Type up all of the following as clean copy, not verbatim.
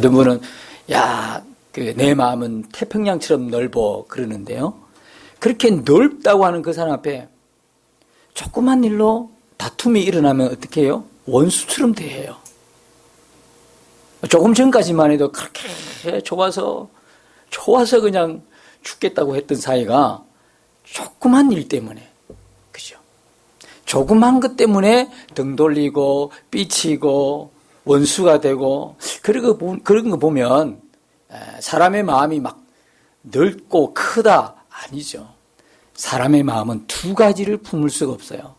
어떤 분은 내 마음은 태평양처럼 넓어 그러는데요. 그렇게 넓다고 하는 그 사람 앞에 조그만 일로 다툼이 일어나면 어떻게 해요? 원수처럼 대해요. 조금 전까지만 해도 그렇게 좋아서 그냥 죽겠다고 했던 사이가 조그만 일 때문에, 그죠? 조그만 것 때문에 등 돌리고 삐치고 원수가 되고, 그런 거 보면 사람의 마음이 막 넓고 크다 아니죠. 사람의 마음은 두 가지를 품을 수가 없어요.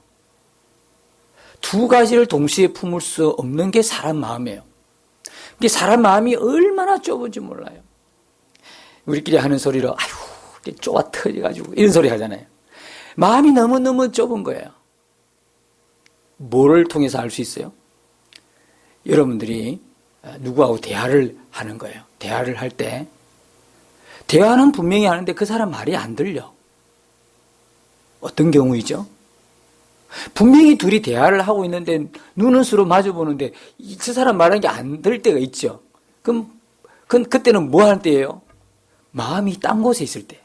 두 가지를 동시에 품을 수 없는 게 사람 마음이에요. 이게 사람 마음이 얼마나 좁은지 몰라요. 우리끼리 하는 소리로 아유 좁아 터져가지고 이런 소리 하잖아요. 마음이 너무너무 좁은 거예요. 뭐를 통해서 알 수 있어요? 여러분들이 누구하고 대화를 하는 거예요. 대화를 할 때 대화는 분명히 하는데 그 사람 말이 안 들려. 어떤 경우이죠? 분명히 둘이 대화를 하고 있는데 눈은 서로 마주보는데 그 사람 말하는 게 안 들 때가 있죠. 그럼 그때는 뭐 할 때예요? 마음이 딴 곳에 있을 때.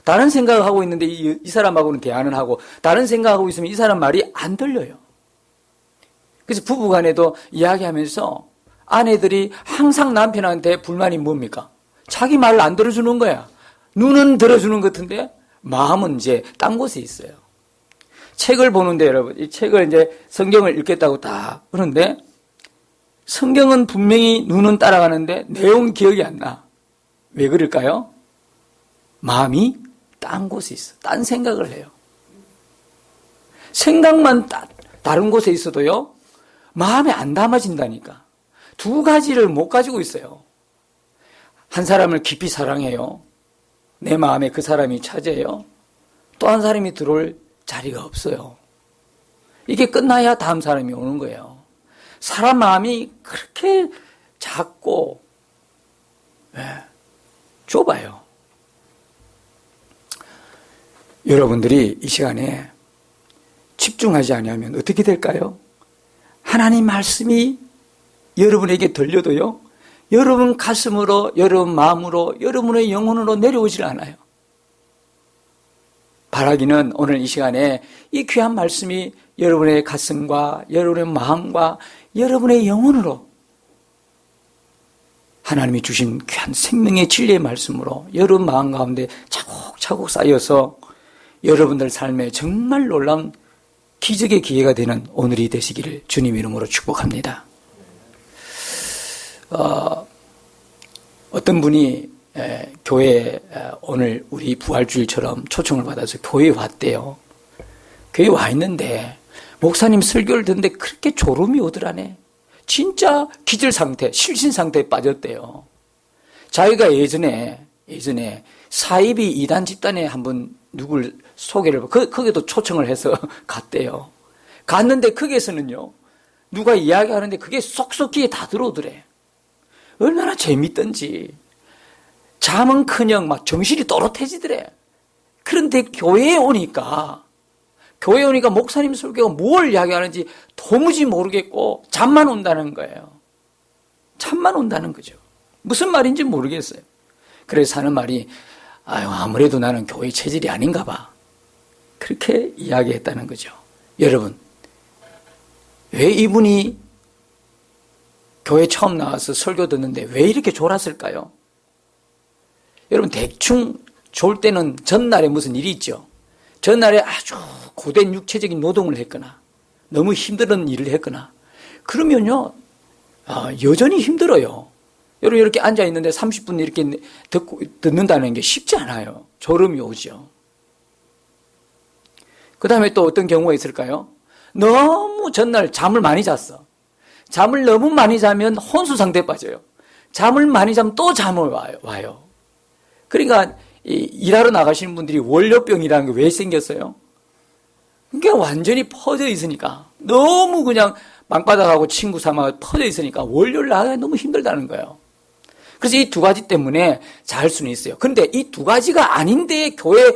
다른 생각을 하고 있는데 이 사람하고는 대화는 하고 다른 생각하고 있으면 이 사람 말이 안 들려요. 그래서 부부간에도 이야기하면서 아내들이 항상 남편한테 불만이 뭡니까? 자기 말을 안 들어주는 거야. 눈은 들어주는 것 같은데 마음은 이제 딴 곳에 있어요. 책을 보는데 여러분, 이 책을 이제 성경을 읽겠다고 딱 그러는데 성경은 분명히 눈은 따라가는데 내용 기억이 안 나. 왜 그럴까요? 마음이 딴 곳에 있어. 딴 생각을 해요. 생각만 다른 곳에 있어도요, 마음에 안 담아진다니까. 두 가지를 못 가지고 있어요. 한 사람을 깊이 사랑해요. 내 마음에 그 사람이 차지해요. 또 한 사람이 들어올 자리가 없어요. 이게 끝나야 다음 사람이 오는 거예요. 사람 마음이 그렇게 작고 좁아요. 여러분들이 이 시간에 집중하지 않으면 어떻게 될까요? 하나님 말씀이 여러분에게 들려도요, 여러분 가슴으로, 여러분 마음으로, 여러분의 영혼으로 내려오질 않아요. 바라기는 오늘 이 시간에 이 귀한 말씀이 여러분의 가슴과 여러분의 마음과 여러분의 영혼으로 하나님이 주신 귀한 생명의 진리의 말씀으로 여러분 마음 가운데 차곡차곡 쌓여서 여러분들 삶에 정말 놀라운 기적의 기회가 되는 오늘이 되시기를 주님 이름으로 축복합니다. 어떤 분이 교회에 오늘 우리 부활주일처럼 초청을 받아서 교회에 왔대요. 교회에 와 있는데 목사님 설교를 듣는데 그렇게 졸음이 오더라네. 진짜 기절 상태, 실신 상태에 빠졌대요. 자기가 예전에 사이비 이단 집단에 한번 누굴 소개를, 거기도 초청을 해서 갔대요. 갔는데 거기에서는요, 누가 이야기하는데 그게 쏙쏙 귀에 다 들어오더래. 얼마나 재밌던지. 잠은커녕 막 정신이 또렷해지더래. 그런데 교회에 오니까 목사님 설교가 뭘 이야기하는지 도무지 모르겠고 잠만 온다는 거예요. 잠만 온다는 거죠. 무슨 말인지 모르겠어요. 그래서 하는 말이 아무래도 나는 교회 체질이 아닌가 봐. 그렇게 이야기했다는 거죠. 여러분, 왜 이분이 교회 처음 나와서 설교 듣는데 왜 이렇게 졸았을까요? 여러분, 대충 졸 때는 전날에 무슨 일이 있죠. 전날에 아주 고된 육체적인 노동을 했거나 너무 힘든 일을 했거나 그러면요, 여전히 힘들어요. 여러분, 이렇게 앉아있는데 30분 이렇게 듣는다는 게 쉽지 않아요. 졸음이 오죠. 그 다음에 또 어떤 경우가 있을까요? 너무 전날 잠을 많이 잤어. 잠을 너무 많이 자면 혼수 상태에 빠져요. 잠을 많이 자면 또 잠을 와요. 그러니까 일하러 나가시는 분들이 월요병이라는 게 왜 생겼어요? 그게 완전히 퍼져 있으니까, 너무 그냥 방바닥하고 친구 삼아 퍼져 있으니까 월요일 나가기 너무 힘들다는 거예요. 그래서 이 두 가지 때문에 잘 수는 있어요. 그런데 이 두 가지가 아닌데 교회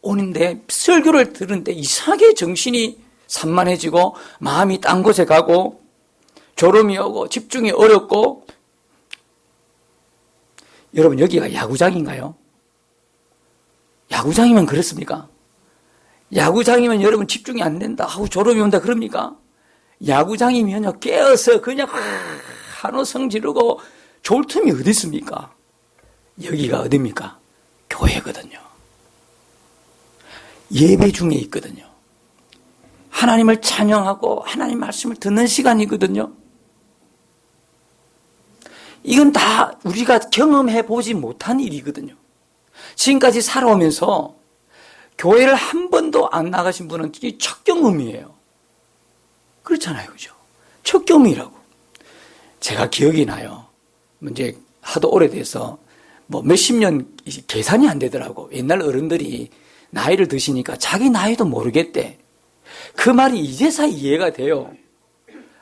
오는데 설교를 들은데 이상하게 정신이 산만해지고 마음이 딴 곳에 가고 졸음이 오고 집중이 어렵고 여러분, 여기가 야구장인가요? 야구장이면 그렇습니까? 야구장이면 여러분 집중이 안 된다 하고 졸음이 온다 그럽니까? 야구장이면요, 깨어서 그냥 한호성 지르고 졸 틈이 어디 있습니까? 여기가 어디입니까? 교회거든요. 예배 중에 있거든요. 하나님을 찬양하고 하나님 말씀을 듣는 시간이거든요. 이건 다 우리가 경험해 보지 못한 일이거든요. 지금까지 살아오면서 교회를 한 번도 안 나가신 분은 이게 첫 경험이에요. 그렇잖아요. 그죠? 첫 경험이라고. 제가 기억이 나요. 이제 하도 오래돼서 뭐 몇십 년 계산이 안 되더라고. 옛날 어른들이 나이를 드시니까 자기 나이도 모르겠대. 그 말이 이제서 이해가 돼요.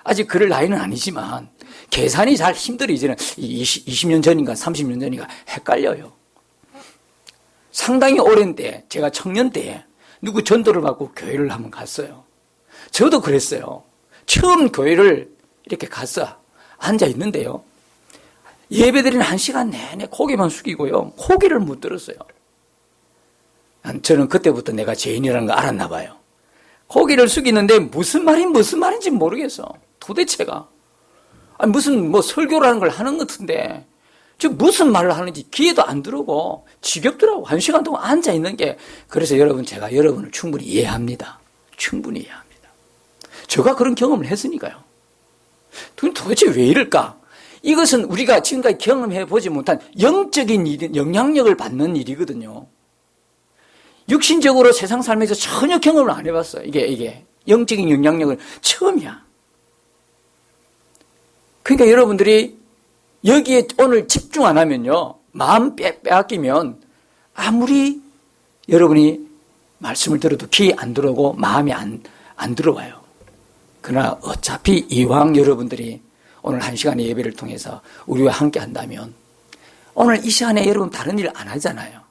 아직 그럴 나이는 아니지만 계산이 잘 힘들어. 이제는 20년 전인가 30년 전인가 헷갈려요. 상당히 오랜 때, 제가 청년 때에 누구 전도를 받고 교회를 한번 갔어요. 저도 그랬어요. 처음 교회를 이렇게 가서 앉아 있는데요. 예배드리는 1시간 내내 고개만 숙이고요. 고개를 못 들었어요. 저는 그때부터 내가 죄인이라는 거 알았나 봐요. 고개를 숙이는데 무슨 말인지 모르겠어. 도대체가. 아니, 무슨 설교라는 걸 하는 것 같은데 지금 무슨 말을 하는지 귀에도 안 들어오고 지겹더라고. 1시간 동안 앉아 있는 게. 그래서 여러분, 제가 여러분을 충분히 이해합니다. 충분히 이해합니다. 제가 그런 경험을 했으니까요. 도대체 왜 이럴까? 이것은 우리가 지금까지 경험해 보지 못한 영적인 일, 영향력을 받는 일이거든요. 육신적으로 세상 삶에서 전혀 경험을 안 해봤어요. 이게 영적인 영향력은 처음이야. 그러니까 여러분들이 여기에 오늘 집중 안 하면요, 마음 빼앗기면 아무리 여러분이 말씀을 들어도 귀에 안 들어오고 마음이 안 들어와요. 그러나 어차피 이왕 여러분들이 오늘 1시간의 예배를 통해서 우리와 함께 한다면 오늘 이 시간에 여러분 다른 일 안 하잖아요.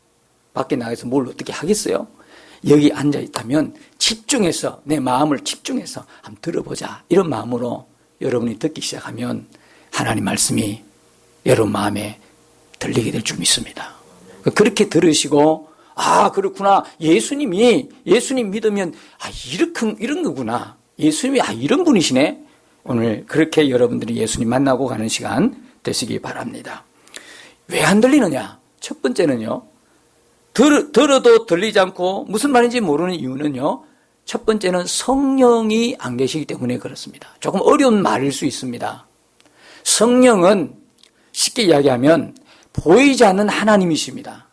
밖에 나가서 뭘 어떻게 하겠어요? 여기 앉아 있다면 집중해서, 내 마음을 집중해서 한번 들어보자, 이런 마음으로 여러분이 듣기 시작하면 하나님 말씀이 여러분 마음에 들리게 될 줄 믿습니다. 그렇게 들으시고, 아, 그렇구나. 예수님 믿으면, 이런 거구나. 예수님이, 이런 분이시네. 오늘 그렇게 여러분들이 예수님 만나고 가는 시간 되시기 바랍니다. 왜 안 들리느냐? 첫 번째는요, 들어도 들리지 않고 무슨 말인지 모르는 이유는요, 첫 번째는 성령이 안 계시기 때문에 그렇습니다. 조금 어려운 말일 수 있습니다. 성령은 쉽게 이야기하면 보이지 않는 하나님이십니다.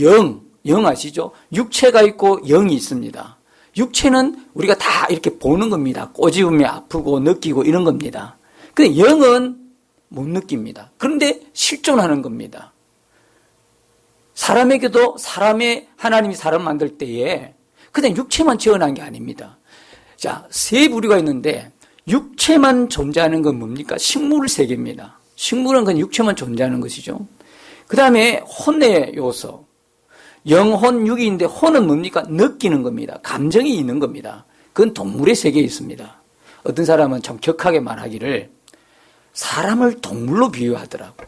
영 아시죠? 육체가 있고 영이 있습니다. 육체는 우리가 다 이렇게 보는 겁니다. 꼬집으면 아프고 느끼고 이런 겁니다. 근데 영은 못 느낍니다. 그런데 실존하는 겁니다. 사람에게도 하나님이 사람을 만들 때에 그냥 육체만 지어낸 게 아닙니다. 자, 세 부류가 있는데 육체만 존재하는 건 뭡니까? 식물 세계입니다. 식물은 그냥 육체만 존재하는 것이죠. 그 다음에 혼의 요소. 영혼, 육이인데 혼은 뭡니까? 느끼는 겁니다. 감정이 있는 겁니다. 그건 동물의 세계에 있습니다. 어떤 사람은 좀 격하게 말하기를 사람을 동물로 비유하더라고.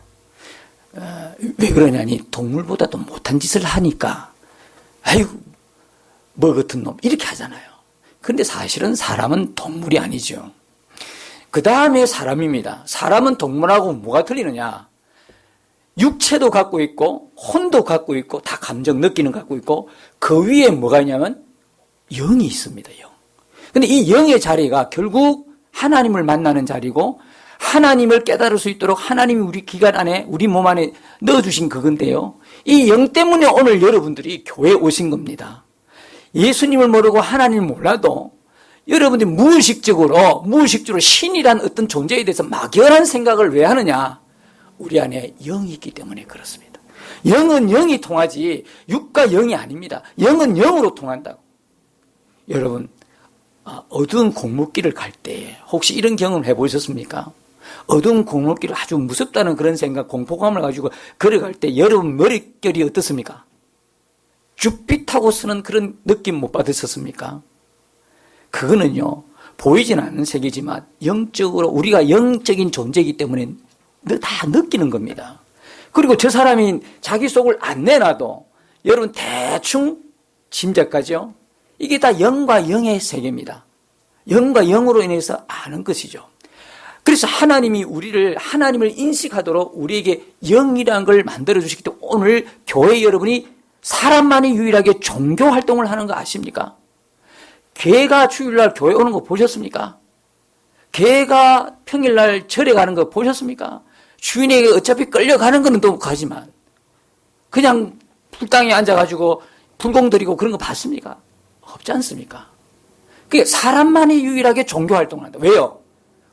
왜 그러냐니 동물보다도 못한 짓을 하니까 아이고 뭐 같은 놈 이렇게 하잖아요. 그런데 사실은 사람은 동물이 아니죠. 그 다음에 사람입니다. 사람은 동물하고 뭐가 틀리느냐? 육체도 갖고 있고 혼도 갖고 있고 다 감정 느끼는 거 갖고 있고 그 위에 뭐가 있냐면 영이 있습니다. 영. 근데 이 영의 자리가 결국 하나님을 만나는 자리고 하나님을 깨달을 수 있도록 하나님이 우리 기관 안에 우리 몸 안에 넣어주신 그건데요. 이 영 때문에 오늘 여러분들이 교회에 오신 겁니다. 예수님을 모르고 하나님을 몰라도 여러분들이 무의식적으로 신이란 어떤 존재에 대해서 막연한 생각을 왜 하느냐? 우리 안에 영이 있기 때문에 그렇습니다. 영은 영이 통하지 육과 영이 아닙니다. 영은 영으로 통한다고. 여러분, 어두운 골목길을 갈 때 혹시 이런 경험을 해보셨습니까? 어두운 골목길을 아주 무섭다는 그런 생각, 공포감을 가지고 걸어갈 때 여러분 머릿결이 어떻습니까? 쭈삣하고 쓰는 그런 느낌 못 받으셨습니까? 그거는요, 보이진 않는 세계지만 영적으로 우리가 영적인 존재이기 때문에 다 느끼는 겁니다. 그리고 저 사람이 자기 속을 안 내놔도 여러분 대충 짐작가죠? 이게 다 영과 영의 세계입니다. 영과 영으로 인해서 아는 것이죠. 그래서 하나님이 우리를 하나님을 인식하도록 우리에게 영이라는 걸 만들어 주시기 때문에 오늘 교회 여러분이 사람만이 유일하게 종교 활동을 하는 거 아십니까? 개가 주일날 교회 오는 거 보셨습니까? 개가 평일날 절에 가는 거 보셨습니까? 주인에게 어차피 끌려가는 거는 또 가지만 그냥 풀땅에 앉아가지고 불공 드리고 그런 거 봤습니까? 없지 않습니까? 그게 사람만이 유일하게 종교 활동을 한다. 왜요?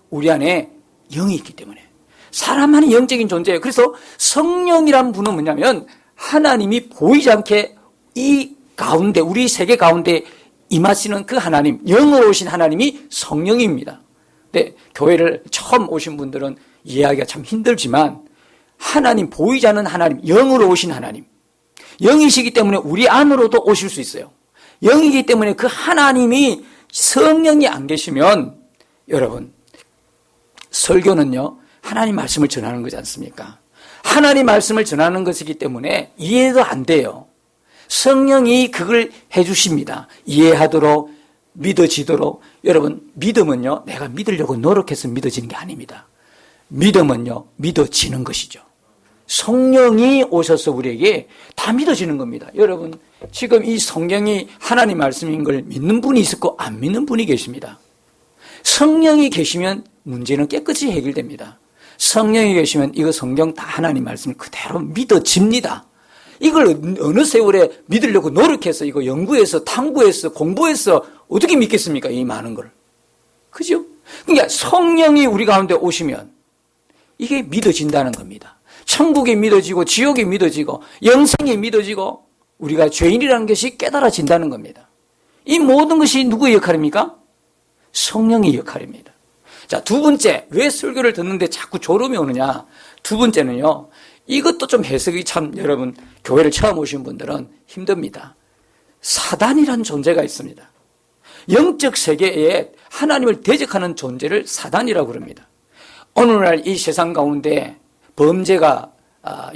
우리 안에 영이 있기 때문에. 사람만이 영적인 존재예요. 그래서 성령이란 분은 뭐냐면 하나님이 보이지 않게 이 가운데, 우리 세계 가운데 임하시는 그 하나님, 영으로 오신 하나님이 성령입니다. 근데 교회를 처음 오신 분들은 이해하기가 참 힘들지만 하나님, 보이지 않는 하나님, 영으로 오신 하나님, 영이시기 때문에 우리 안으로도 오실 수 있어요. 영이기 때문에 그 하나님이 성령이 안 계시면 여러분 설교는요 하나님 말씀을 전하는 거지 않습니까? 하나님 말씀을 전하는 것이기 때문에 이해도 안 돼요. 성령이 그걸 해주십니다. 이해하도록, 믿어지도록. 여러분 믿음은요 내가 믿으려고 노력해서 믿어지는 게 아닙니다. 믿음은요 믿어지는 것이죠. 성령이 오셔서 우리에게 다 믿어지는 겁니다. 여러분 지금 이 성경이 하나님 말씀인 걸 믿는 분이 있었고 안 믿는 분이 계십니다. 성령이 계시면 문제는 깨끗이 해결됩니다. 성령이 계시면 이거 성경 다 하나님 말씀을 그대로 믿어집니다. 이걸 어느 세월에 믿으려고 노력해서 이거 연구해서 탐구해서 공부해서 어떻게 믿겠습니까? 이 많은 걸. 그죠? 그러니까 성령이 우리 가운데 오시면 이게 믿어진다는 겁니다. 천국이 믿어지고 지옥이 믿어지고 영생이 믿어지고 우리가 죄인이라는 것이 깨달아진다는 겁니다. 이 모든 것이 누구의 역할입니까? 성령의 역할입니다. 자, 두 번째, 왜 설교를 듣는데 자꾸 졸음이 오느냐? 두 번째는요, 이것도 좀 해석이 참 여러분 교회를 처음 오신 분들은 힘듭니다. 사단이라는 존재가 있습니다. 영적 세계에 하나님을 대적하는 존재를 사단이라고 그럽니다. 오늘날 이 세상 가운데 범죄가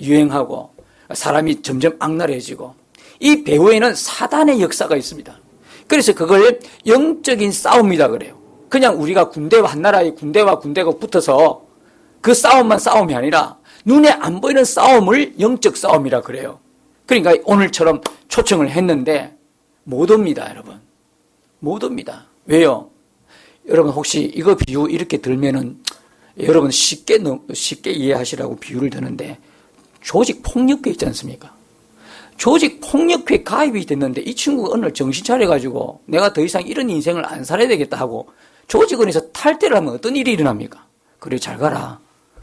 유행하고 사람이 점점 악랄해지고 이 배후에는 사단의 역사가 있습니다. 그래서 그걸 영적인 싸움이다 그래요. 그냥 우리가 군대와 한 나라의 군대와 군대가 붙어서 그 싸움만 싸움이 아니라 눈에 안 보이는 싸움을 영적 싸움이라 그래요. 그러니까 오늘처럼 초청을 했는데 못 옵니다, 여러분. 못 옵니다. 왜요? 여러분 혹시 이거 비유 이렇게 들면은 여러분 쉽게 이해하시라고 비유를 드는데 조직 폭력회 있지 않습니까? 조직 폭력회 가입이 됐는데 이 친구가 어느 날 정신 차려가지고 내가 더 이상 이런 인생을 안 살아야 되겠다 하고 조직원에서 탈퇴를 하면 어떤 일이 일어납니까? 그래 잘 가라.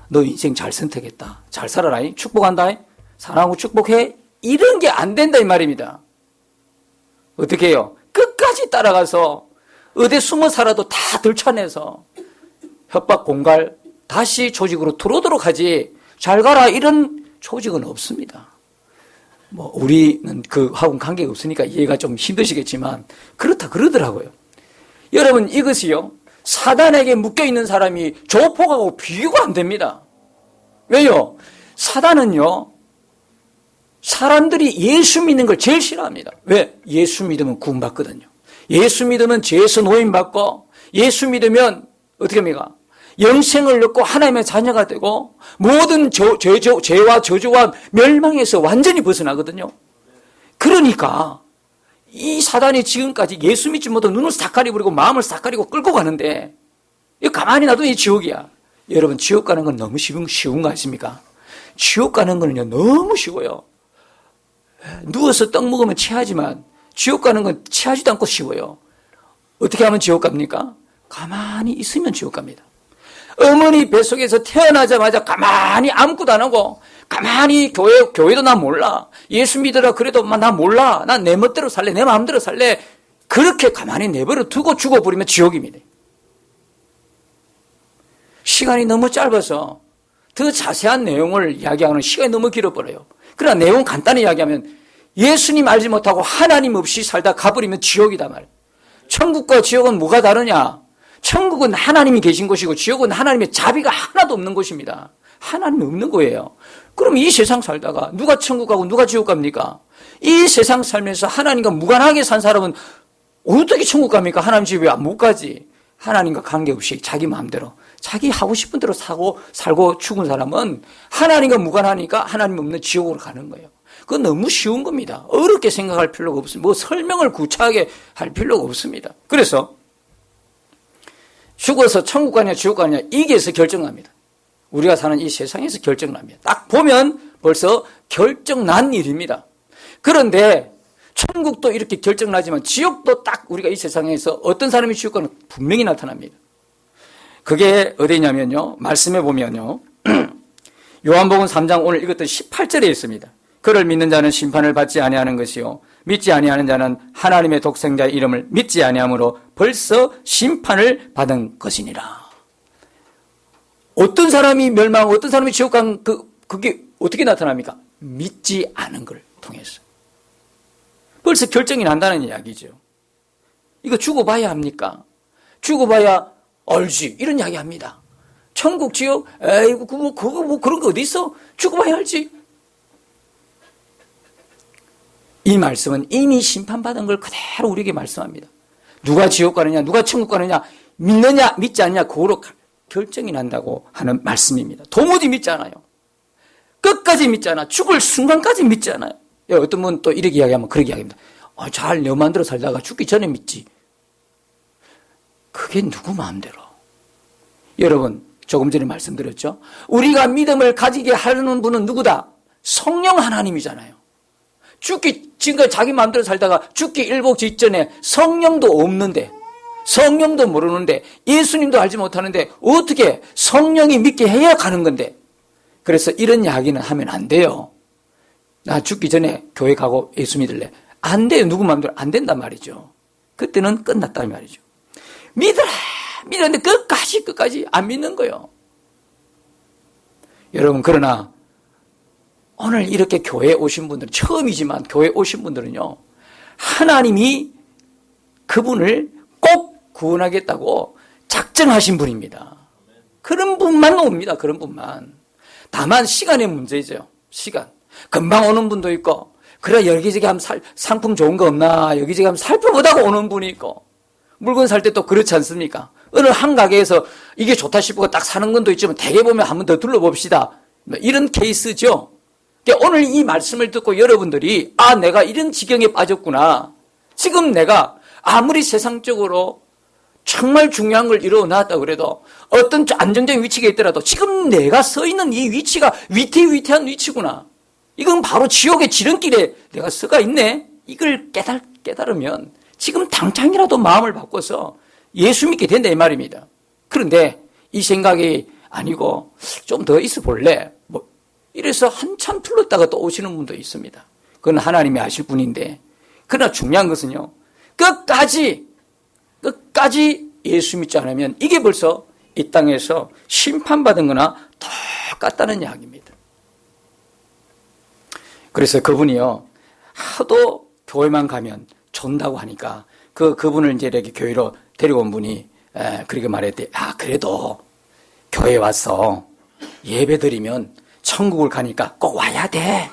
너 인생 잘 선택했다. 잘 살아라. 축복한다. 사랑하고 축복해. 이런 게 안 된다 이 말입니다. 어떻게 해요? 끝까지 따라가서 어디 숨어 살아도 다 들춰내서 협박 공갈 다시 조직으로 들어오도록 하지 잘 가라 이런 조직은 없습니다. 뭐 우리는 그하고는 관계가 없으니까 이해가 좀 힘드시겠지만 그렇다 그러더라고요. 여러분 이것이요 사단에게 묶여있는 사람이 조폭하고 비교가 안 됩니다. 왜요? 사단은요 사람들이 예수 믿는 걸 제일 싫어합니다. 왜? 예수 믿으면 구원받거든요. 예수 믿으면 죄에서 노임받고 예수 믿으면 어떻게 합니까? 영생을 얻고 하나님의 자녀가 되고 모든 죄와 저주와 멸망에서 완전히 벗어나거든요. 그러니까 이 사단이 지금까지 예수 믿지 못하고 눈을 싹 가리버리고 마음을 싹 가리고 끌고 가는데 이거 가만히 놔두면 이 지옥이야. 여러분 지옥 가는 건 너무 쉬운 거 아십니까? 지옥 가는 거는요 너무 쉬워요. 누워서 떡 먹으면 체하지만 지옥 가는 건 체하지도 않고 쉬워요. 어떻게 하면 지옥 갑니까? 가만히 있으면 지옥 갑니다. 어머니 뱃속에서 태어나자마자 가만히 아무것도 안 하고 가만히 교회도 나 몰라. 예수 믿으라 그래도 나 몰라. 난 내 멋대로 살래. 내 마음대로 살래. 그렇게 가만히 내버려 두고 죽어버리면 지옥입니다. 시간이 너무 짧아서 더 자세한 내용을 이야기하는 시간이 너무 길어버려요. 그러나 내용 간단히 이야기하면 예수님 알지 못하고 하나님 없이 살다 가버리면 지옥이다 말. 천국과 지옥은 뭐가 다르냐? 천국은 하나님이 계신 곳이고 지옥은 하나님의 자비가 하나도 없는 곳입니다. 하나님이 없는 거예요. 그럼 이 세상 살다가 누가 천국 가고 누가 지옥 갑니까? 이 세상 살면서 하나님과 무관하게 산 사람은 어떻게 천국 갑니까? 하나님 집에 못 가지. 하나님과 관계없이 자기 마음대로 자기 하고 싶은 대로 살고 죽은 사람은 하나님과 무관하니까 하나님 없는 지옥으로 가는 거예요. 그건 너무 쉬운 겁니다. 어렵게 생각할 필요가 없습니다. 뭐 설명을 구차하게 할 필요가 없습니다. 그래서 죽어서 천국 가냐 지옥 가냐 이게서 결정납니다. 우리가 사는 이 세상에서 결정납니다. 딱 보면 벌써 결정난 일입니다. 그런데 천국도 이렇게 결정나지만 지옥도 딱 우리가 이 세상에서 어떤 사람이 지옥 가는 분명히 나타납니다. 그게 어디냐면요. 말씀해 보면요. 요한복음 3장 오늘 읽었던 18절에 있습니다. 그를 믿는 자는 심판을 받지 아니하는 것이요 믿지 아니하는 자는 하나님의 독생자의 이름을 믿지 아니함으로 벌써 심판을 받은 것이니라. 어떤 사람이 멸망하고 어떤 사람이 지옥 간 그게 어떻게 나타납니까? 믿지 않은 걸 통해서. 벌써 결정이 난다는 이야기죠. 이거 죽어봐야 합니까? 죽어봐야 알지. 이런 이야기 합니다. 천국, 지옥, 에이구, 그거 그런 거 어디 있어? 죽어봐야 알지. 이 말씀은 이미 심판받은 걸 그대로 우리에게 말씀합니다. 누가 지옥 가느냐, 누가 천국 가느냐, 믿느냐, 믿지 않느냐, 그거로 결정이 난다고 하는 말씀입니다. 도무지 믿지 않아요. 끝까지 믿지 않아. 죽을 순간까지 믿지 않아요. 어떤 분 또 이렇게 이야기하면 그렇게 이야기합니다. 잘 내 마음대로 살다가 죽기 전에 믿지. 그게 누구 마음대로. 여러분, 조금 전에 말씀드렸죠. 우리가 믿음을 가지게 하는 분은 누구다? 성령 하나님이잖아요. 지금까지 자기 마음대로 살다가 죽기 일보 직전에 성령도 없는데, 성령도 모르는데, 예수님도 알지 못하는데, 어떻게 성령이 믿게 해야 가는 건데. 그래서 이런 이야기는 하면 안 돼요. 나 죽기 전에 교회 가고 예수 믿을래. 안 돼요. 누구 마음대로 안 된단 말이죠. 그때는 끝났단 말이죠. 믿으라! 믿었는데 끝까지 안 믿는 거예요. 여러분, 그러나 오늘 이렇게 교회에 오신 분들은, 처음이지만 교회에 오신 분들은요, 하나님이 그분을 꼭 구원하겠다고 작정하신 분입니다. 그런 분만 옵니다. 그런 분만. 다만 시간의 문제죠. 시간. 금방 오는 분도 있고, 그래 여기저기 하면 상품 좋은 거 없나 여기저기 하면 살펴보다가 오는 분이 있고, 물건 살 때 또 그렇지 않습니까? 어느 한 가게에서 이게 좋다 싶고 딱 사는 건도 있지만 대개 보면 한 번 더 둘러봅시다. 이런 케이스죠. 그러니까 오늘 이 말씀을 듣고 여러분들이 내가 이런 지경에 빠졌구나. 지금 내가 아무리 세상적으로 정말 중요한 걸 이루어놨다 그래도 어떤 안정적인 위치에 있더라도 지금 내가 서 있는 이 위치가 위태위태한 위치구나. 이건 바로 지옥의 지름길에 내가 서가 있네. 이걸 깨달으면 지금 당장이라도 마음을 바꿔서 예수 믿게 된다 이 말입니다. 그런데 이 생각이 아니고 좀 더 있어 볼래? 이래서 한참 둘렀다가 또 오시는 분도 있습니다. 그건 하나님이 아실 분인데, 그러나 중요한 것은요, 끝까지 예수 믿지 않으면 이게 벌써 이 땅에서 심판받은 거나 똑같다는 이야기입니다. 그래서 그분이요, 하도 교회만 가면 존다고 하니까 그분을 이제 이렇게 교회로 데리고 온 분이 그렇게 말했대. 그래도 교회 와서 예배 드리면 천국을 가니까 꼭 와야 돼.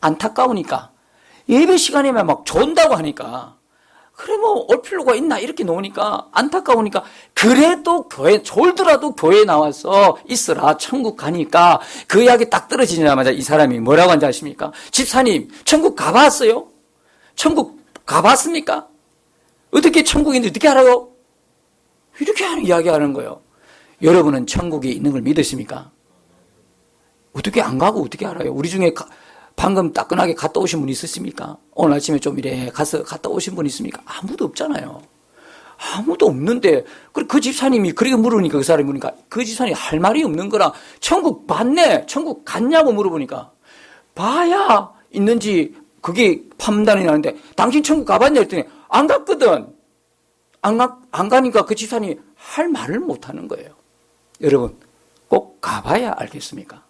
안타까우니까. 예배 시간이면 막 존다고 하니까. 그래 올 필요가 있나 이렇게 놓으니까 안타까우니까 그래도 졸더라도 교회에 나와서 있어라. 천국 가니까. 그 이야기 딱 떨어지자마자 이 사람이 뭐라고 한지 아십니까? 집사님, 천국 가봤어요? 천국 가봤습니까? 어떻게 천국인지 어떻게 알아요? 이렇게 이야기하는 거예요. 여러분은 천국이 있는 걸 믿으십니까? 어떻게 안 가고 어떻게 알아요? 우리 중에 방금 따끈하게 갔다 오신 분 있으십니까? 오늘 아침에 좀 이래 갔다 오신 분 있습니까? 아무도 없잖아요. 아무도 없는데 그 집사님이 그렇게 물으니까 그 사람이 물으니까 그 집사님이 할 말이 없는 거라. 천국 봤네. 천국 갔냐고 물어보니까 봐야 있는지 그게 판단이 나는데 당신 천국 가봤냐 했더니 안 갔거든. 안 가니까 그 집사님이 할 말을 못 하는 거예요. 여러분, 꼭 가봐야 알겠습니까?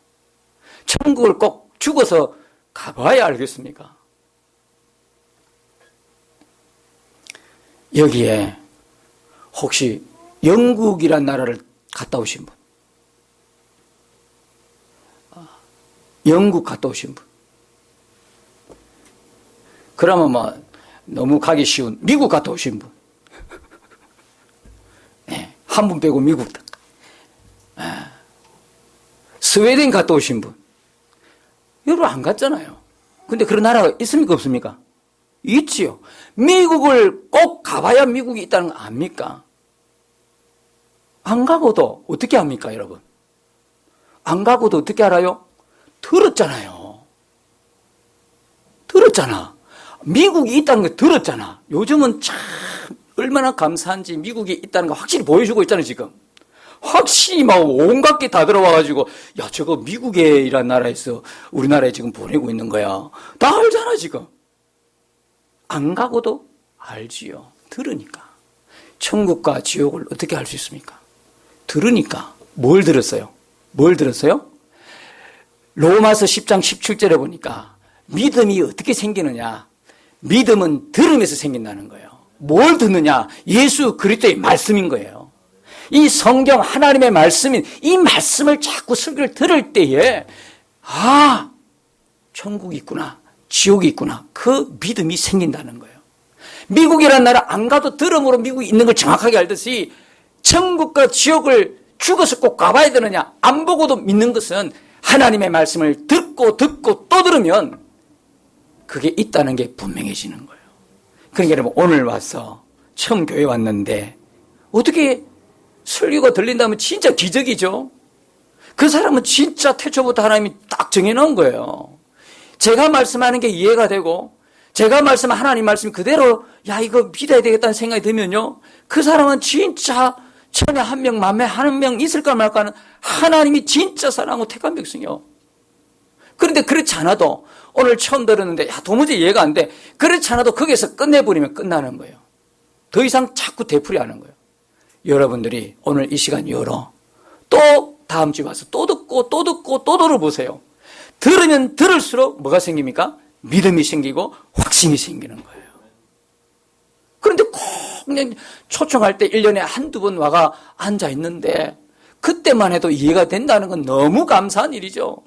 천국을 꼭 죽어서 가봐야 알겠습니까? 여기에 혹시 영국이란 나라를 갔다 오신 분, 영국 갔다 오신 분. 그러면 뭐 너무 가기 쉬운 미국 갔다 오신 분. 네, 한 분 빼고 미국. 스웨덴 갔다 오신 분. 여러분 안 갔잖아요. 근데 그런 나라가 있습니까 없습니까? 있지요. 미국을 꼭 가봐야 미국이 있다는 거 압니까? 안 가고도 어떻게 합니까 여러분? 안 가고도 어떻게 알아요? 들었잖아요. 들었잖아. 미국이 있다는 거 들었잖아. 요즘은 참 얼마나 감사한지 미국이 있다는 거 확실히 보여주고 있잖아요 지금. 확실히 막 온갖 게 다 들어와가지고 야 저거 미국이란 나라에서 우리나라에 지금 보내고 있는 거야. 다 알잖아 지금. 안 가고도 알지요. 들으니까. 천국과 지옥을 어떻게 알 수 있습니까? 들으니까. 뭘 들었어요? 뭘 들었어요? 로마서 10장 17절에 보니까 믿음이 어떻게 생기느냐. 믿음은 들으면서 생긴다는 거예요. 뭘 듣느냐? 예수 그리스도의 말씀인 거예요. 이 성경 하나님의 말씀인 이 말씀을 자꾸 설교를 들을 때에 아 천국이 있구나 지옥이 있구나 그 믿음이 생긴다는 거예요. 미국이라는 나라 안 가도 들음으로 미국이 있는 걸 정확하게 알듯이 천국과 지옥을 죽어서 꼭 가봐야 되느냐 안 보고도 믿는 것은 하나님의 말씀을 듣고 또 들으면 그게 있다는 게 분명해지는 거예요. 그러니까 여러분 오늘 와서 처음 교회 왔는데 어떻게 설교가 들린다면 진짜 기적이죠. 그 사람은 진짜 태초부터 하나님이 딱 정해놓은 거예요. 제가 말씀하는 게 이해가 되고 제가 말씀한 하나님 말씀 그대로 야 이거 믿어야 되겠다는 생각이 들면요. 그 사람은 진짜 천에 한 명 만에 한 명 있을까 말까 하는 하나님이 진짜 사랑하고 택한 백성이요. 그런데 그렇지 않아도 오늘 처음 들었는데 야 도무지 이해가 안 돼. 그렇지 않아도 거기서 끝내버리면 끝나는 거예요. 더 이상 자꾸 되풀이하는 거예요. 여러분들이 오늘 이 시간 열어 또 다음 주에 와서 또 듣고 또 들어보세요. 들으면 들을수록 뭐가 생깁니까? 믿음이 생기고 확신이 생기는 거예요. 그런데 꼭 그냥 초청할 때 1년에 한두 번 와가 앉아 있는데 그때만 해도 이해가 된다는 건 너무 감사한 일이죠.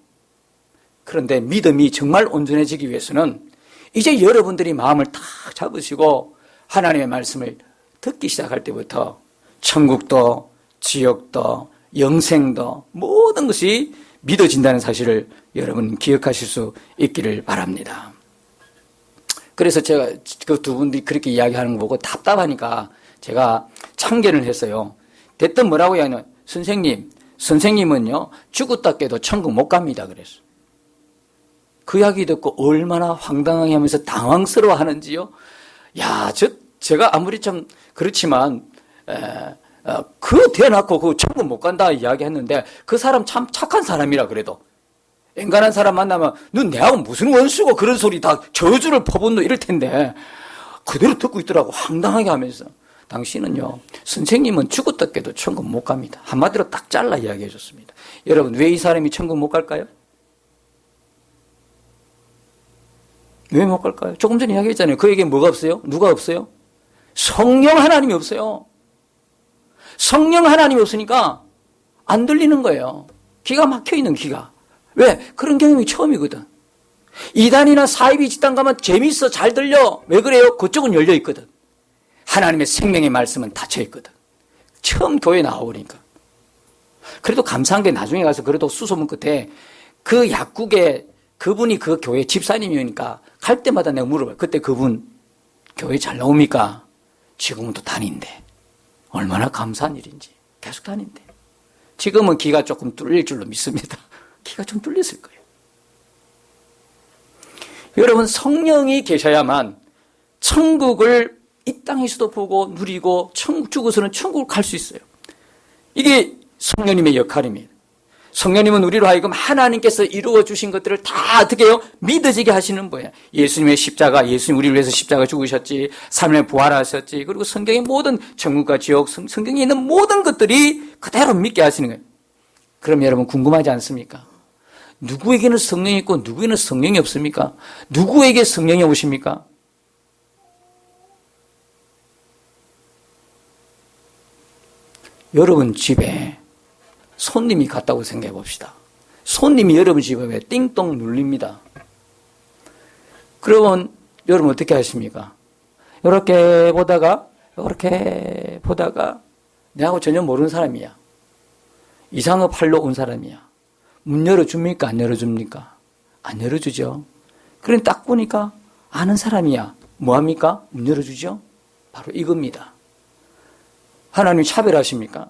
그런데 믿음이 정말 온전해지기 위해서는 이제 여러분들이 마음을 딱 잡으시고 하나님의 말씀을 듣기 시작할 때부터 천국도 지옥도 영생도 모든 것이 믿어진다는 사실을 여러분 기억하실 수 있기를 바랍니다. 그래서 제가 그 두 분들이 그렇게 이야기하는 거 보고 답답하니까 제가 참견을 했어요. 됐든 뭐라고 하냐면 선생님은요 죽었다 깨도 천국 못 갑니다. 그랬어. 그 이야기 듣고 얼마나 황당하게 하면서 당황스러워 하는지요. 야, 제가 아무리 좀 그렇지만 그 대놓고 그 천국 못 간다 이야기 했는데 그 사람 참 착한 사람이라 그래도 앵간한 사람 만나면 넌 내하고 무슨 원수고 그런 소리 다 저주를 퍼붓노 이럴 텐데 그대로 듣고 있더라고 황당하게 하면서 당신은요 선생님은 죽었다 깨도 천국 못 갑니다. 한마디로 딱 잘라 이야기해 줬습니다. 여러분 왜 이 사람이 천국 못 갈까요? 왜 못 갈까요? 조금 전에 이야기했잖아요. 그에게 뭐가 없어요? 누가 없어요? 성령 하나님이 없어요. 성령 하나님이 없으니까 안 들리는 거예요. 기가 막혀있는 기가. 왜? 그런 경험이 처음이거든. 이단이나 사이비 집단 가면 재미있어 잘 들려. 왜 그래요? 그쪽은 열려있거든. 하나님의 생명의 말씀은 닫혀있거든. 처음 교회 나와보니까. 그래도 감사한 게 나중에 가서 그래도 수소문 끝에 그 약국에 그분이 그 교회 집사님이니까 갈 때마다 내가 물어봐요. 그때 그분 교회 잘 나옵니까? 지금은 또 다닌대. 얼마나 감사한 일인지. 계속 다닌대. 지금은 기가 조금 뚫릴 줄로 믿습니다. 기가 좀 뚫렸을 거예요. 여러분 성령이 계셔야만 천국을 이 땅에서도 보고 누리고 죽어서는 천국을 갈 수 있어요. 이게 성령님의 역할입니다. 성령님은 우리로 하여금 하나님께서 이루어 주신 것들을 다 어떻게 해요? 믿어지게 하시는 거예요. 예수님의 십자가, 예수님 우리를 위해서 십자가 죽으셨지, 3일에 부활하셨지, 그리고 성경의 모든 천국과 지옥, 성경에 있는 모든 것들이 그대로 믿게 하시는 거예요. 그럼 여러분 궁금하지 않습니까? 누구에게는 성령이 있고 누구에게는 성령이 없습니까? 누구에게 성령이 오십니까? 여러분 집에 손님이 갔다고 생각해 봅시다. 손님이 여러분 집에 띵동 눌립니다. 그러면 여러분 어떻게 하십니까? 이렇게 보다가 내하고 전혀 모르는 사람이야. 이상업 하러 온 사람이야. 문 열어줍니까? 안 열어줍니까? 안 열어주죠. 그럼 딱 보니까 아는 사람이야. 뭐합니까? 문 열어주죠. 바로 이겁니다. 하나님 차별하십니까?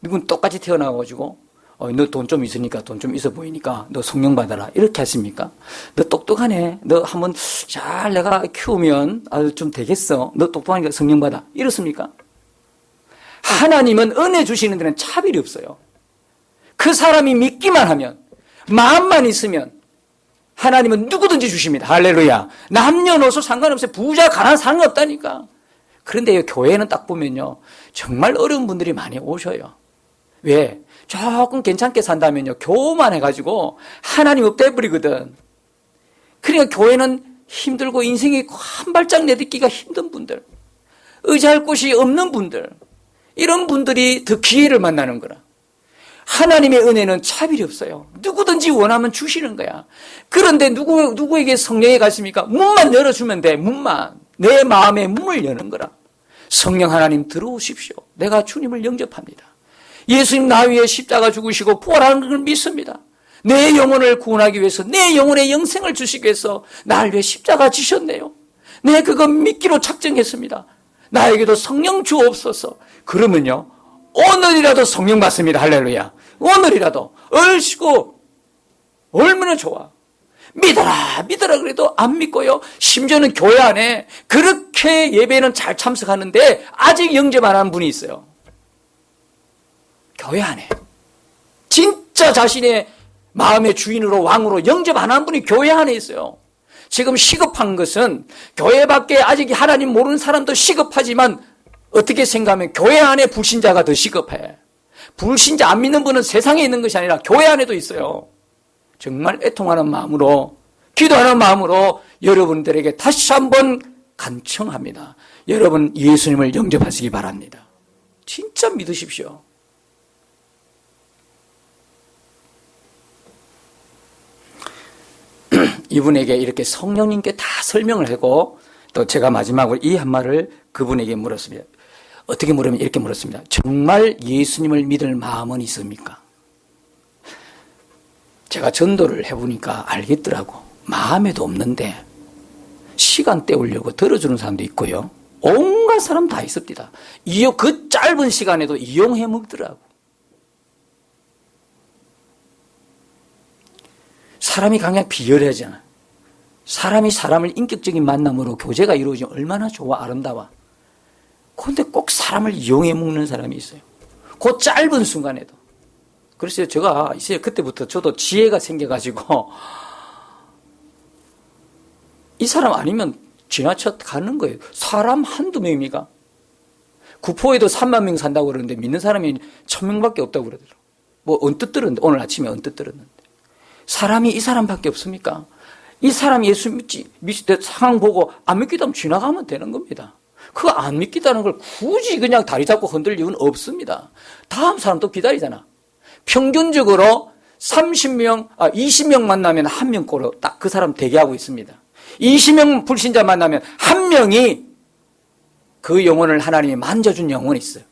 누군 똑같이 태어나가지고 너 돈 좀 있으니까 돈 좀 있어 보이니까 너 성령 받아라 이렇게 하십니까? 너 똑똑하네. 너 한번 잘 내가 키우면 아주 좀 되겠어. 너 똑똑하니까 성령 받아. 이렇습니까? 하나님은 은혜 주시는 데는 차별이 없어요. 그 사람이 믿기만 하면, 마음만 있으면 하나님은 누구든지 주십니다. 할렐루야. 남녀노소 상관없어요. 부자 가난한 상관없다니까. 그런데 교회는 딱 보면요, 정말 어려운 분들이 많이 오셔요. 왜? 조금 괜찮게 산다면요, 교만 해가지고 하나님 없대버리거든. 그러니까 교회는 힘들고 인생이 한 발짝 내딛기가 힘든 분들, 의지할 곳이 없는 분들, 이런 분들이 더 기회를 만나는 거라. 하나님의 은혜는 차별이 없어요. 누구든지 원하면 주시는 거야. 그런데 누구에게 성령이 갔습니까? 문만 열어주면 돼. 문만. 내 마음의 문을 여는 거라. 성령 하나님 들어오십시오. 내가 주님을 영접합니다. 예수님 나 위에 십자가 죽으시고 부활하는 걸 믿습니다. 내 영혼을 구원하기 위해서, 내 영혼의 영생을 주시기 위해서 나를 위해 십자가 지셨네요. 내 그거 믿기로 작정했습니다. 나에게도 성령 주옵소서. 그러면요, 오늘이라도 성령 받습니다. 할렐루야. 오늘이라도 얼씨고 얼마나 좋아. 믿어라 그래도 안 믿고요. 심지어는 교회 안에 그렇게 예배는 잘 참석하는데 아직 영접 안 한 분이 있어요. 교회 안에 진짜 자신의 마음의 주인으로 왕으로 영접 안 한 분이 교회 안에 있어요. 지금 시급한 것은 교회 밖에 아직 하나님 모르는 사람도 시급하지만 어떻게 생각하면 교회 안에 불신자가 더 시급해. 불신자 안 믿는 분은 세상에 있는 것이 아니라 교회 안에도 있어요. 정말 애통하는 마음으로, 기도하는 마음으로 여러분들에게 다시 한번 간청합니다. 여러분 예수님을 영접하시기 바랍니다. 진짜 믿으십시오. 이분에게 이렇게 성령님께 다 설명을 하고 또 제가 마지막으로 이 한 말을 그분에게 물었습니다. 어떻게 물으면 이렇게 물었습니다. 정말 예수님을 믿을 마음은 있습니까? 제가 전도를 해보니까 알겠더라고. 마음에도 없는데 시간 때우려고 들어주는 사람도 있고요. 온갖 사람 다 있습니다. 그 짧은 시간에도 이용해 먹더라고. 사람이 그냥 비열하잖아. 사람이 사람을 인격적인 만남으로 교제가 이루어지면 얼마나 좋아, 아름다워. 그런데 꼭 사람을 이용해 먹는 사람이 있어요. 그 짧은 순간에도. 그래서 제가 이제 그때부터 저도 지혜가 생겨가지고 이 사람 아니면 지나쳐 가는 거예요. 사람 한두 명입니까? 구포에도 3만 명 산다고 그러는데 믿는 사람이 1,000명밖에 없다고 그러더라고요. 뭐 언뜻 들었는데, 오늘 아침에 언뜻 들었는데. 사람이 이 사람밖에 없습니까? 이 사람이 예수 믿을 때 상황 보고 안 믿기도 하면 지나가면 되는 겁니다. 그거 안 믿기다는 걸 굳이 그냥 다리 잡고 흔들 이유는 없습니다. 다음 사람 또 기다리잖아. 평균적으로 20명 만나면 1명꼴로 딱 그 사람 대기하고 있습니다. 20명 불신자 만나면 1명이 그 영혼을 하나님이 만져준 영혼이 있어요.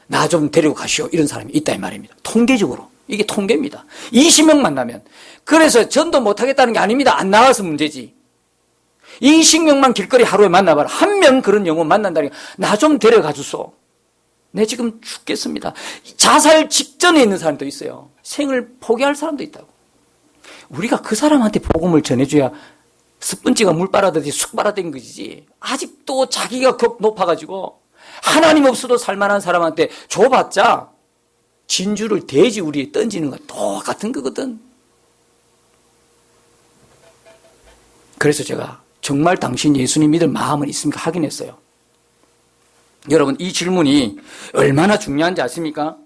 나 좀 데리고 가시오. 이런 사람이 있다 이 말입니다. 통계적으로. 이게 통계입니다. 20명 만나면. 그래서 전도 못하겠다는 게 아닙니다. 안 나와서 문제지. 20명만 길거리 하루에 만나봐라. 1명 그런 영혼 만난다니까 나 좀 데려가 주소. 내 지금 죽겠습니다. 자살 직전에 있는 사람도 있어요. 생을 포기할 사람도 있다고. 우리가 그 사람한테 복음을 전해줘야 스펀지가 물 빨아들이지 쑥 빨아들인 것이지. 아직도 자기가 높아가지고 하나님 없어도 살만한 사람한테 줘봤자 진주를 돼지 우리에 던지는 거 똑같은 거거든. 그래서 제가 정말 당신 예수님 믿을 마음은 있습니까? 확인했어요. 여러분 이 질문이 얼마나 중요한지 아십니까?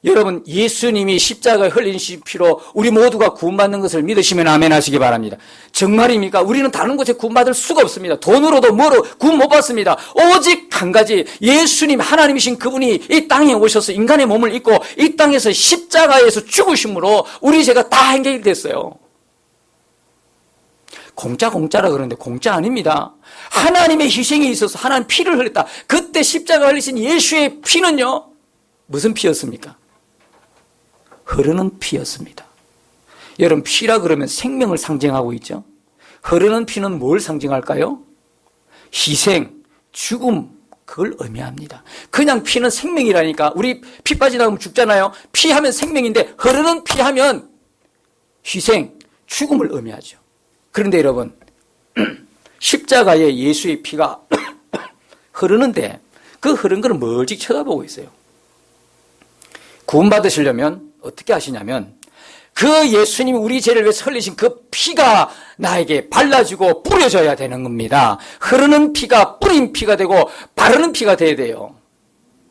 여러분, 예수님이 십자가에 흘리신 피로 우리 모두가 구원받는 것을 믿으시면 아멘 하시기 바랍니다. 정말입니까? 우리는 다른 곳에 구원받을 수가 없습니다. 돈으로도 뭐로 구원 못 받습니다. 오직 한 가지, 예수님 하나님이신 그분이 이 땅에 오셔서 인간의 몸을 입고 이 땅에서 십자가에서 죽으심으로 우리 죄가 다 해결됐어요. 공짜라 그러는데 공짜 아닙니다. 하나님의 희생이 있어서 하나님 피를 흘렸다. 그때 십자가 흘리신 예수의 피는요, 무슨 피였습니까? 흐르는 피였습니다. 여러분, 피라 그러면 생명을 상징하고 있죠. 흐르는 피는 뭘 상징할까요? 희생, 죽음, 그걸 의미합니다. 그냥 피는 생명이라니까. 우리 피 빠지다 보면 죽잖아요. 피하면 생명인데 흐르는 피하면 희생, 죽음을 의미하죠. 그런데 여러분, 십자가에 예수의 피가 흐르는데 그 흐른 걸 멀찍 쳐다보고 있어요. 구원받으시려면 어떻게 하시냐면 그 예수님이 우리 죄를 위해서 흘리신 그 피가 나에게 발라지고 뿌려져야 되는 겁니다. 흐르는 피가 뿌린 피가 되고 바르는 피가 돼야 돼요.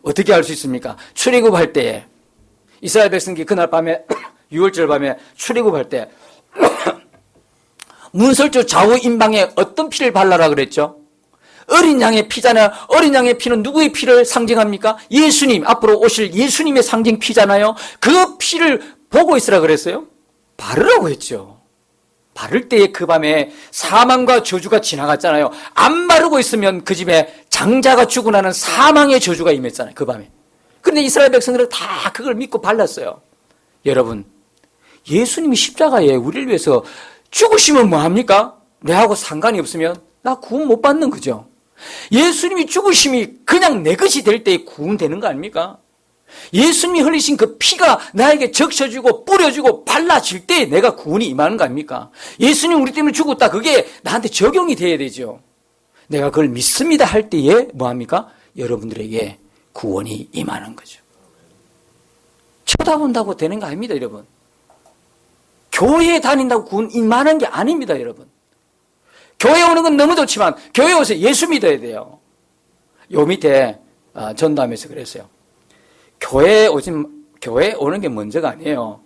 어떻게 할 수 있습니까? 출애굽할 때에 이스라엘 백성들이 그날 밤에 6월절 밤에 출애굽할 때 문설주 좌우 임방에 어떤 피를 발라라 그랬죠? 어린 양의 피잖아요. 어린 양의 피는 누구의 피를 상징합니까? 예수님, 앞으로 오실 예수님의 상징 피잖아요. 그 피를 보고 있으라 그랬어요? 바르라고 했죠. 바를 때에 그 밤에 사망과 저주가 지나갔잖아요. 안 바르고 있으면 그 집에 장자가 죽어나는 사망의 저주가 임했잖아요. 그 밤에. 그런데 이스라엘 백성들은 다 그걸 믿고 발랐어요. 여러분, 예수님이 십자가에 우리를 위해서 죽으시면 뭐합니까? 내하고 상관이 없으면 나 구원 못 받는 거죠. 예수님이 죽으심이 그냥 내 것이 될 때 구원되는 거 아닙니까? 예수님이 흘리신 그 피가 나에게 적셔지고 뿌려지고 발라질 때 내가 구원이 임하는 거 아닙니까? 예수님 우리 때문에 죽었다. 그게 나한테 적용이 돼야 되죠. 내가 그걸 믿습니다 할 때에 뭐합니까? 여러분들에게 구원이 임하는 거죠. 쳐다본다고 되는 거 아닙니다, 여러분. 교회에 다닌다고 구원 임하는 게 아닙니다, 여러분. 교회 오는 건 너무 좋지만 교회 오서 예수 믿어야 돼요. 요 밑에 전담에서 그랬어요. 교회 오는 게 먼저가 아니에요.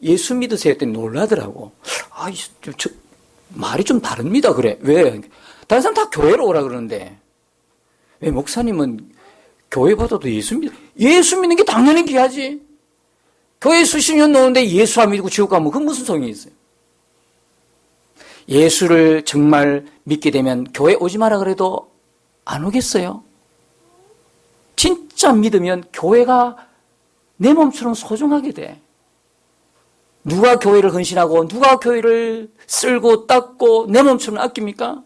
예수 믿으세요 했더니 놀라더라고. 말이 좀 다릅니다. 그래. 왜? 다른 사람 다 교회로 오라 그러는데 왜 목사님은 교회보다도 예수 믿는 게 당연히 귀하지. 교회 수십 년 노는데 예수 안 믿고 지옥 가면 그건 무슨 소용이 있어요? 예수를 정말 믿게 되면 교회 오지 마라 그래도 안 오겠어요? 진짜 믿으면 교회가 내 몸처럼 소중하게 돼. 누가 교회를 헌신하고 누가 교회를 쓸고 닦고 내 몸처럼 아낍니까?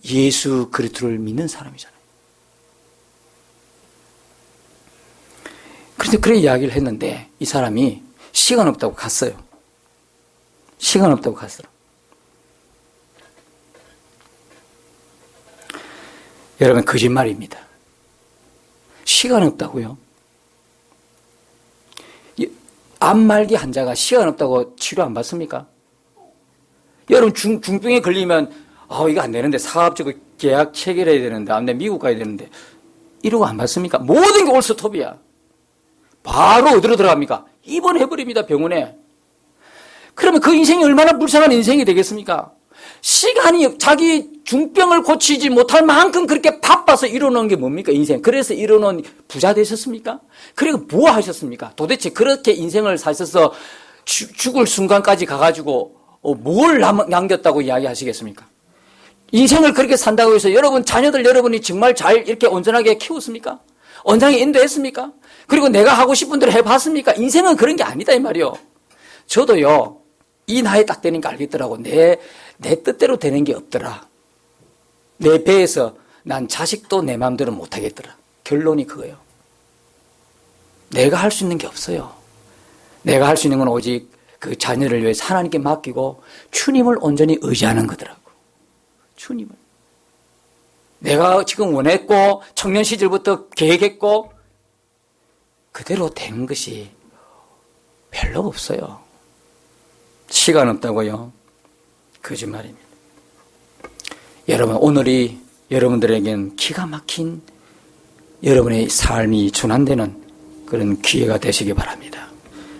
예수 그리스도를 믿는 사람이잖아요. 그런데 그런 이야기를 했는데 이 사람이 시간 없다고 갔어요. 시간 없다고 갔어요. 여러분, 거짓말입니다. 시간 없다고요? 암말기 환자가 시간 없다고 치료 안 받습니까? 여러분, 중병에 걸리면 이거 안 되는데 사업적으로 계약 체결해야 되는데 안 돼, 미국 가야 되는데 이러고 안 받습니까? 모든 게 올스톱이야. 바로 어디로 들어갑니까? 입원해버립니다, 병원에. 그러면 그 인생이 얼마나 불쌍한 인생이 되겠습니까? 시간이 자기 중병을 고치지 못할 만큼 그렇게 바빠서 이뤄놓은 게 뭡니까, 인생? 그래서 이뤄놓은 부자 되셨습니까? 그리고 뭐 하셨습니까? 도대체 그렇게 인생을 사셔서 죽을 순간까지 가가지고 뭘 남겼다고 이야기하시겠습니까? 인생을 그렇게 산다고 해서 여러분, 자녀들 여러분이 정말 잘 이렇게 온전하게 키웠습니까? 온전하게 인도했습니까? 그리고 내가 하고 싶은 대로 해봤습니까? 인생은 그런 게 아니다, 이 말이요. 저도요, 이 나이 딱 되니까 알겠더라고. 내 뜻대로 되는 게 없더라. 내 배에서 난 자식도 내 마음대로 못하겠더라. 결론이 그거예요. 내가 할 수 있는 게 없어요. 내가 할 수 있는 건 오직 그 자녀를 위해서 하나님께 맡기고 주님을 온전히 의지하는 거더라고. 주님을. 내가 지금 원했고 청년 시절부터 계획했고 그대로 된 것이 별로 없어요. 시간 없다고요? 거짓말입니다. 여러분, 오늘이 여러분들에겐 기가 막힌 여러분의 삶이 준한되는 그런 기회가 되시기 바랍니다.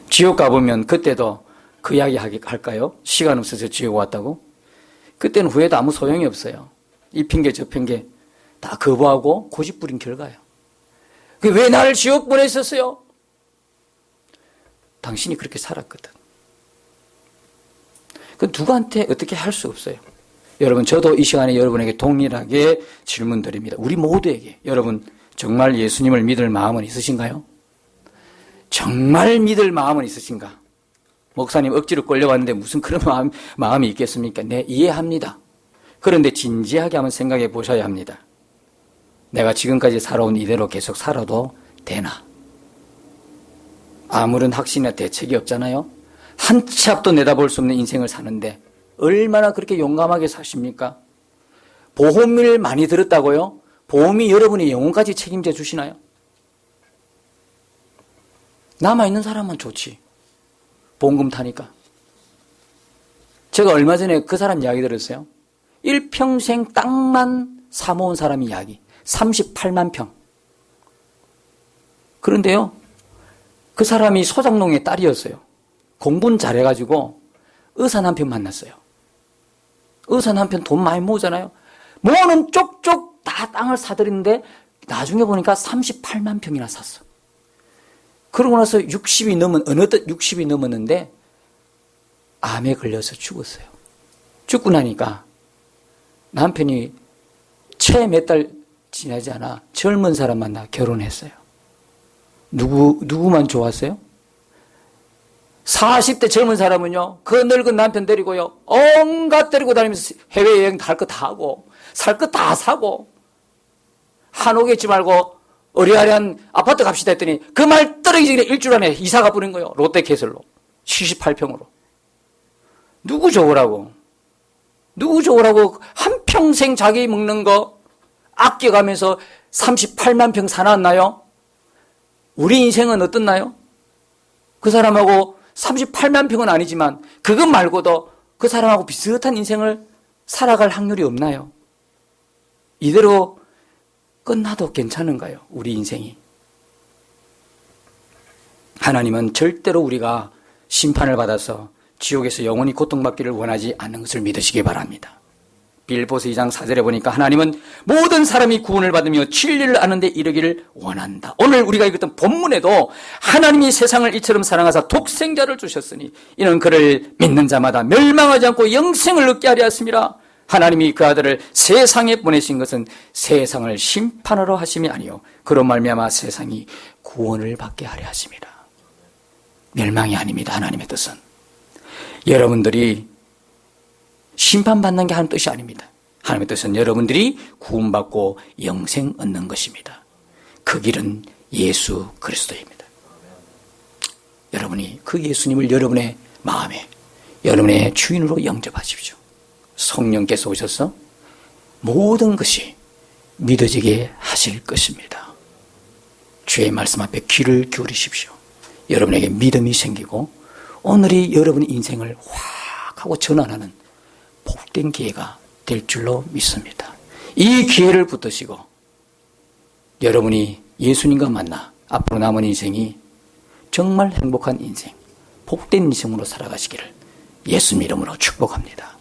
지옥 가보면 그때도 그 이야기 할까요? 시간 없어서 지옥 왔다고? 그때는 후회도 아무 소용이 없어요. 이 핑계 저 핑계 다 거부하고 고집부린 결과예요. 왜 나를 지옥 보냈었어요? 당신이 그렇게 살았거든. 그 누구한테 어떻게 할 수 없어요. 여러분, 저도 이 시간에 여러분에게 동일하게 질문 드립니다. 우리 모두에게. 여러분, 정말 예수님을 믿을 마음은 있으신가요? 정말 믿을 마음은 있으신가? 목사님 억지로 끌려왔는데 무슨 그런 마음이 있겠습니까? 네, 이해합니다. 그런데 진지하게 한번 생각해 보셔야 합니다. 내가 지금까지 살아온 이대로 계속 살아도 되나? 아무런 확신이나 대책이 없잖아요. 한 치 앞도 내다볼 수 없는 인생을 사는데 얼마나 그렇게 용감하게 사십니까? 보험을 많이 들었다고요? 보험이 여러분의 영혼까지 책임져 주시나요? 남아있는 사람만 좋지. 보험금 타니까. 제가 얼마 전에 그 사람 이야기 들었어요. 일평생 땅만 사모은 사람 이야기. 38만 평. 그런데요, 그 사람이 소장농의 딸이었어요. 공부는 잘해가지고 의사 남편 만났어요. 의사 남편 돈 많이 모으잖아요. 모으는 쪽쪽 다 땅을 사들이는데 나중에 보니까 38만 평이나 샀어. 그러고 나서 60이 넘은, 어느덧 60이 넘었는데 암에 걸려서 죽었어요. 죽고 나니까 남편이 채 몇 달 지나지 않아 젊은 사람 만나 결혼했어요. 누구만 좋았어요? 40대 젊은 사람은요, 그 늙은 남편 데리고요, 온갖 데리고 다니면서 해외여행 할 거 다 하고, 살 거 다 사고, 한옥에 있지 말고, 어리아리한 아파트 갑시다 했더니, 그 말 떨어지기 전에 일주일 안에 이사가 뿌린 거예요. 롯데캐슬로. 78평으로. 누구 좋으라고? 누구 좋으라고 한평생 자기 먹는 거 아껴가면서 38만 평 사놨나요? 우리 인생은 어떻나요? 그 사람하고 38만 평은 아니지만 그것 말고도 그 사람하고 비슷한 인생을 살아갈 확률이 없나요? 이대로 끝나도 괜찮은가요? 우리 인생이. 하나님은 절대로 우리가 심판을 받아서 지옥에서 영원히 고통받기를 원하지 않는 것을 믿으시기 바랍니다. 빌보서 2장 4절에 보니까 하나님은 모든 사람이 구원을 받으며 진리를 아는 데 이르기를 원한다. 오늘 우리가 읽었던 본문에도 하나님이 세상을 이처럼 사랑하사 독생자를 주셨으니 이는 그를 믿는 자마다 멸망하지 않고 영생을 얻게 하려 하심이라. 하나님이 그 아들을 세상에 보내신 것은 세상을 심판하러 하심이 아니요 그로 말미암아 세상이 구원을 받게 하려 하심이라. 멸망이 아닙니다. 하나님의 뜻은. 여러분들이 심판받는 게 하는 뜻이 아닙니다. 하나님의 뜻은 여러분들이 구원받고 영생 얻는 것입니다. 그 길은 예수 그리스도입니다. 여러분이 그 예수님을 여러분의 마음에, 여러분의 주인으로 영접하십시오. 성령께서 오셔서 모든 것이 믿어지게 하실 것입니다. 주의 말씀 앞에 귀를 기울이십시오. 여러분에게 믿음이 생기고 오늘이 여러분의 인생을 확 하고 전환하는 복된 기회가 될 줄로 믿습니다. 이 기회를 붙드시고 여러분이 예수님과 만나 앞으로 남은 인생이 정말 행복한 인생, 복된 인생으로 살아가시기를 예수님 이름으로 축복합니다.